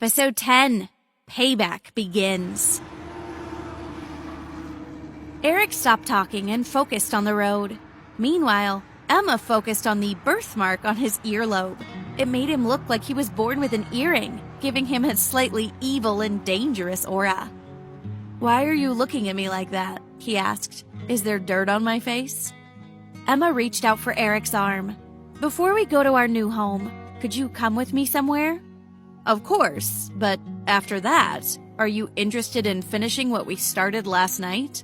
Episode 10, Payback begins. Eric stopped talking and focused on the road. Meanwhile, Emma focused on the birthmark on his earlobe. It made him look like he was born with an earring, giving him a slightly evil and dangerous aura. "Why are you looking at me like that?" he asked. "Is there dirt on my face?" Emma reached out for Eric's arm. "Before we go to our new home, could you come with me somewhere?" "Of course, but after that, are you interested in finishing what we started last night?"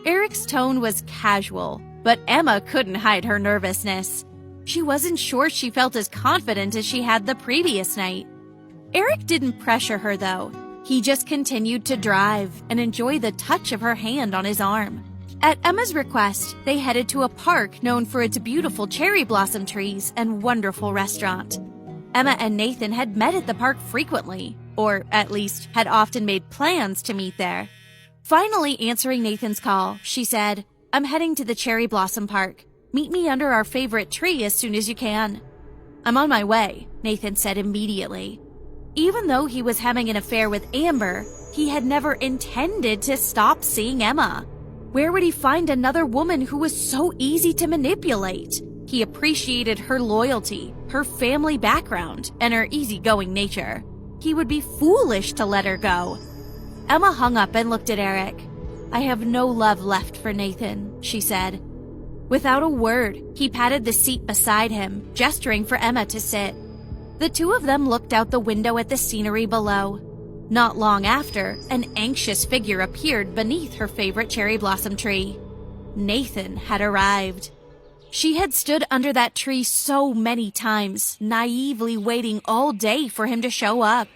Eric's tone was casual, but Emma couldn't hide her nervousness. She wasn't sure she felt as confident as she had the previous night. Eric didn't pressure her, though. He just continued to drive and enjoy the touch of her hand on his arm. At Emma's request, they headed to a park known for its beautiful cherry blossom trees and wonderful restaurant. Emma and Nathan had met at the park frequently, or at least had often made plans to meet there. Finally answering Nathan's call, she said, "I'm heading to the cherry blossom park. Meet me under our favorite tree as soon as you can." "I'm on my way," Nathan said immediately. Even though he was having an affair with Amber, he had never intended to stop seeing Emma. Where would he find another woman who was so easy to manipulate? He appreciated her loyalty, her family background, and her easygoing nature. He would be foolish to let her go. Emma hung up and looked at Eric. "I have no love left for Nathan," she said. Without a word, he patted the seat beside him, gesturing for Emma to sit. The two of them looked out the window at the scenery below. Not long after, an anxious figure appeared beneath her favorite cherry blossom tree. Nathan had arrived. She had stood under that tree so many times, naively waiting all day for him to show up.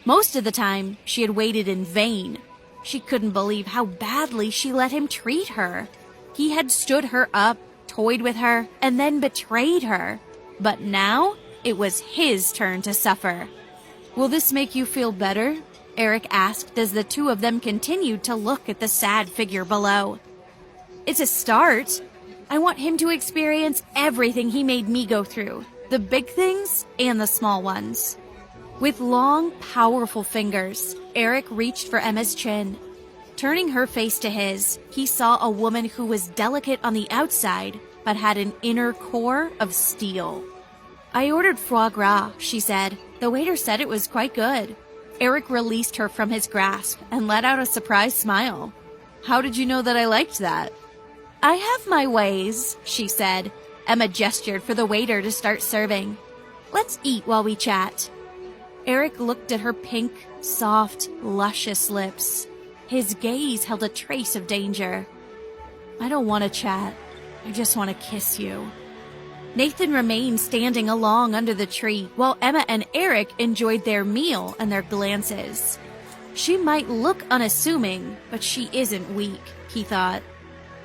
Most of the time, she had waited in vain. She couldn't believe how badly she let him treat her. He had stood her up, toyed with her, and then betrayed her. But now, it was his turn to suffer. "Will this make you feel better?" Eric asked as the two of them continued to look at the sad figure below. "It's a start. I want him to experience everything he made me go through, the big things and the small ones." With long, powerful fingers, Eric reached for Emma's chin. Turning her face to his, he saw a woman who was delicate on the outside, but had an inner core of steel. "I ordered foie gras," she said. "The waiter said it was quite good." Eric released her from his grasp and let out a surprised smile. "How did you know that I liked that?" "I have my ways," she said. Emma gestured for the waiter to start serving. "Let's eat while we chat." Eric looked at her pink, soft, luscious lips. His gaze held a trace of danger. "I don't want to chat. I just want to kiss you." Nathan remained standing along under the tree while Emma and Eric enjoyed their meal and their glances. She might look unassuming, but she isn't weak, he thought.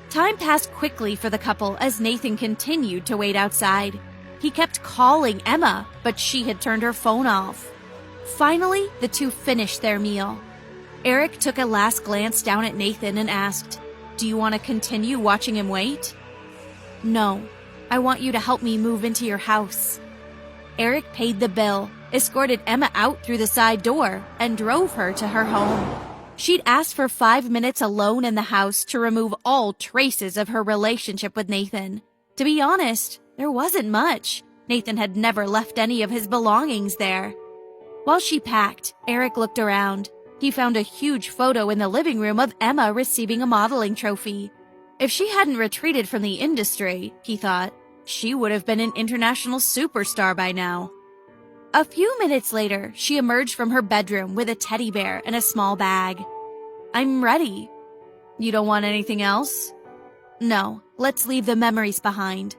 Time passed quickly for the couple as Nathan continued to wait outside. He kept calling Emma, but she had turned her phone off. Finally, the two finished their meal. Eric took a last glance down at Nathan and asked, "Do you want to continue watching him wait?" "No. I want you to help me move into your house." Eric paid the bill, escorted Emma out through the side door, and drove her to her home. She'd asked for 5 minutes alone in the house to remove all traces of her relationship with Nathan. To be honest, there wasn't much. Nathan had never left any of his belongings there. While she packed, Eric looked around. He found a huge photo in the living room of Emma receiving a modeling trophy. If she hadn't retreated from the industry, he thought, she would have been an international superstar by now. A few minutes later, she emerged from her bedroom with a teddy bear and a small bag. "I'm ready." "You don't want anything else?" "No, let's leave the memories behind."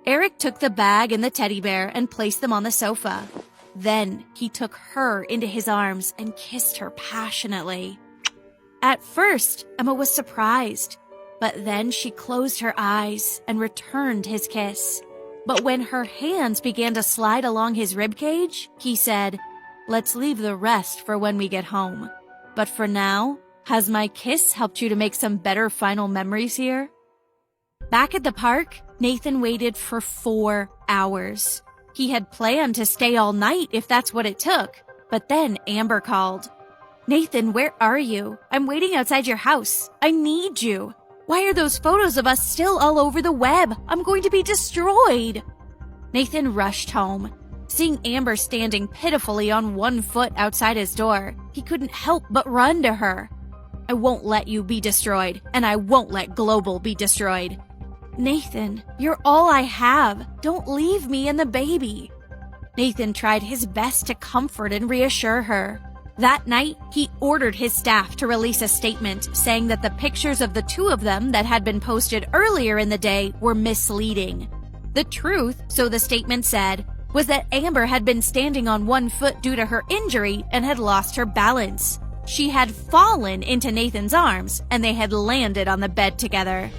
Eric took the bag and the teddy bear and placed them on the sofa. Then he took her into his arms and kissed her passionately. At first, Emma was surprised, but then she closed her eyes and returned his kiss. But when her hands began to slide along his ribcage, he said, "Let's leave the rest for when we get home. But for now, has my kiss helped you to make some better final memories here?" Back at the park, Nathan waited for 4 hours. He had planned to stay all night if that's what it took, But then Amber called. "Nathan, where are you? I'm waiting outside your house. I need you. Why are those photos of us still all over the web? I'm going to be destroyed." Nathan rushed home. Seeing Amber standing pitifully on one foot outside his door, he couldn't help but run to her. "I won't let you be destroyed, and I won't let Global be destroyed. Nathan, you're all I have. Don't leave me and the baby." Nathan tried his best to comfort and reassure her. That night, he ordered his staff to release a statement saying that the pictures of the two of them that had been posted earlier in the day were misleading. The truth, so the statement said, was that Amber had been standing on one foot due to her injury and had lost her balance. She had fallen into Nathan's arms, and they had landed on the bed together.